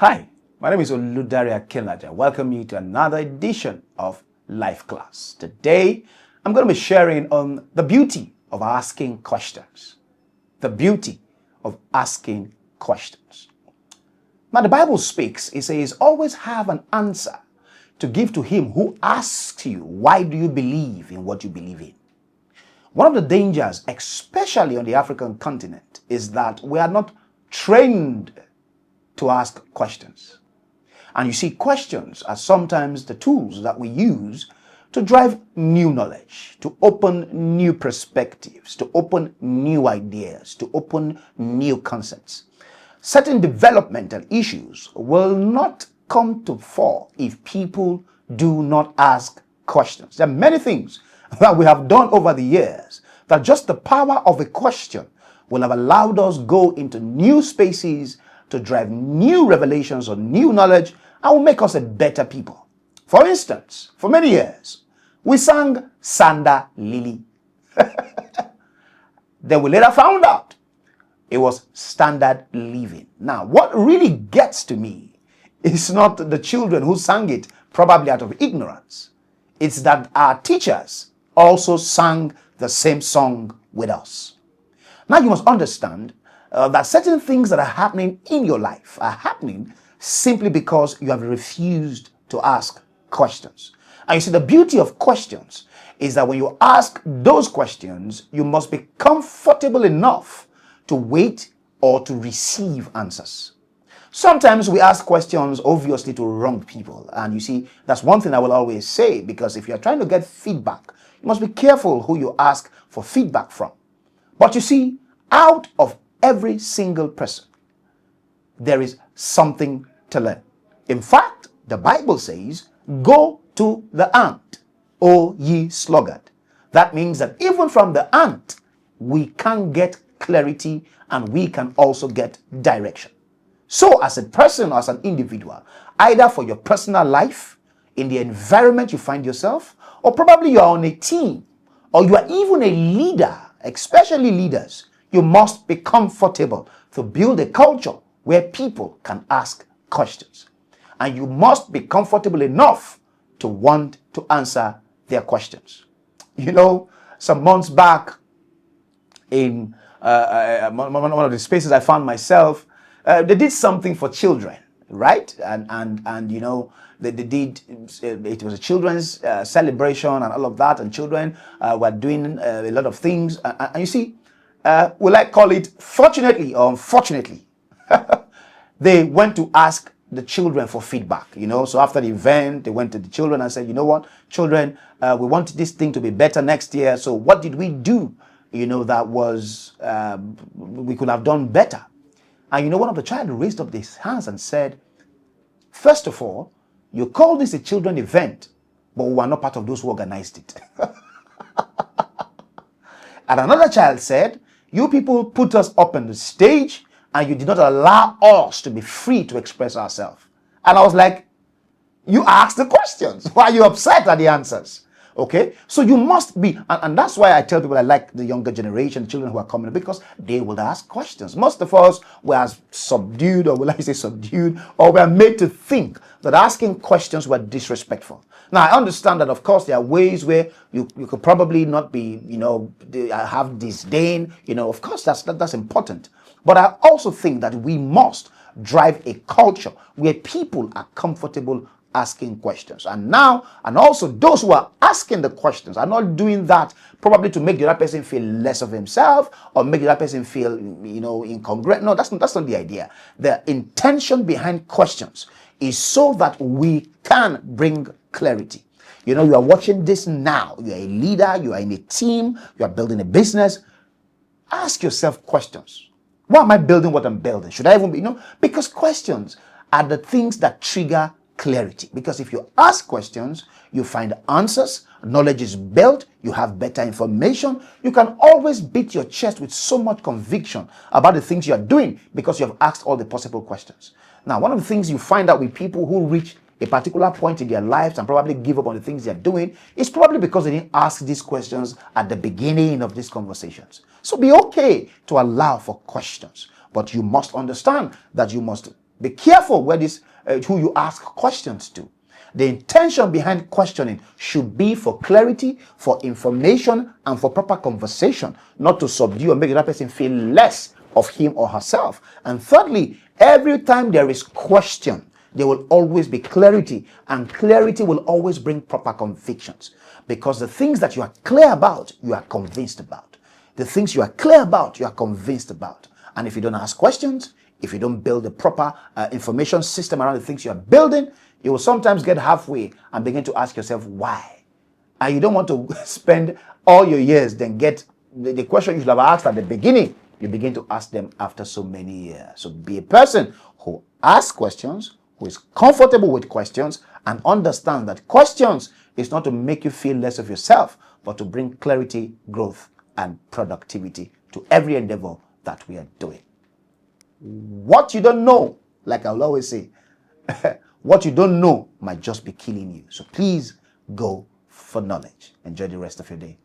Hi, my name is Oludare Akinlaja. Welcome you to another edition of Life Class. Today, I'm going to be sharing on the beauty of asking questions. The beauty of asking questions. Now, the Bible speaks, it says, always have an answer to give to him who asks you, why do you believe in what you believe in? One of the dangers, especially on the African continent, is that we are not trained to ask questions. And you see, questions are sometimes the tools that we use to drive new knowledge, to open new perspectives, to open new ideas, to open new concepts. Certain developmental issues will not come to fore if people do not ask questions. There are many things that we have done over the years that just the power of a question will have allowed us go into new spaces to drive new revelations or new knowledge and will make us a better people. For instance, for many years, we sang Sanda Lily. Then we later found out it was standard living. Now, what really gets to me is not the children who sang it probably out of ignorance. It's that our teachers also sang the same song with us. Now you must understand that certain things that are happening in your life are happening simply because you have refused to ask questions. And you see, the beauty of questions is that when you ask those questions, you must be comfortable enough to wait or to receive answers. Sometimes we ask questions obviously to wrong people. And you see, that's one thing I will always say, because if you're trying to get feedback, you must be careful who you ask for feedback from. But you see, out of every single person, there is something to learn. In fact, the Bible says, go to the ant, O ye sluggard. That means that even from the ant, we can get clarity and we can also get direction. So as a person or as an individual, either for your personal life, in the environment you find yourself, or probably you are on a team, or you are even a leader, especially leaders, you must be comfortable to build a culture where people can ask questions. And you must be comfortable enough to want to answer their questions. You know, some months back in one of the spaces I found myself, they did something for children, right? And you know, they did, it was a children's celebration and all of that, and children were doing a lot of things. And you see, will I call it fortunately or unfortunately, they went to ask the children for feedback, you know. So after the event, they went to the children and said, you know what, children, we want this thing to be better next year. So what did we do, you know, that was, we could have done better? And you know, one of the child raised up his hands and said, first of all, you call this a children event, but we were not part of those who organized it. And another child said, you people put us up on the stage and you did not allow us to be free to express ourselves. And I was like, you asked the questions. Why are you upset at the answers? Okay, so you must be, and that's why I tell people I like the younger generation, children who are coming, because they will ask questions. Most of us were subdued, or will I say subdued, or were made to think that asking questions were disrespectful. Now, I understand that, of course, there are ways where you could probably not be, you know, have disdain, you know, of course, that's important. But I also think that we must drive a culture where people are comfortable asking questions. And now, and also those who are asking the questions are not doing that probably to make the other person feel less of himself or make the other person feel, you know, incongruent. No, that's not the idea. The intention behind questions is so that we can bring clarity. You know, you are watching this now. You are a leader, you are in a team, you are building a business. Ask yourself questions. Why am I building what I'm building? Should I even be, you know, because questions are the things that trigger clarity. Because if you ask questions, you find answers, knowledge is built, you have better information, you can always beat your chest with so much conviction about the things you are doing because you have asked all the possible questions. Now, one of the things you find out with people who reach a particular point in their lives and probably give up on the things they're doing is probably because they didn't ask these questions at the beginning of these conversations. So be okay to allow for questions, but you must understand that you must Be careful who you ask questions to. The intention behind questioning should be for clarity, for information, and for proper conversation, not to subdue or make that person feel less of him or herself. And thirdly, every time there is question, there will always be clarity, and clarity will always bring proper convictions, because the things that you are clear about, you are convinced about. The things you are clear about, you are convinced about. And if you don't ask questions, if you don't build a proper information system around the things you are building, you will sometimes get halfway and begin to ask yourself why. And you don't want to spend all your years, then get the question you should have asked at the beginning. You begin to ask them after so many years. So be a person who asks questions, who is comfortable with questions, and understands that questions is not to make you feel less of yourself, but to bring clarity, growth, and productivity to every endeavor that we are doing. What you don't know, like I'll always say, what you don't know might just be killing you. So please go for knowledge. Enjoy the rest of your day.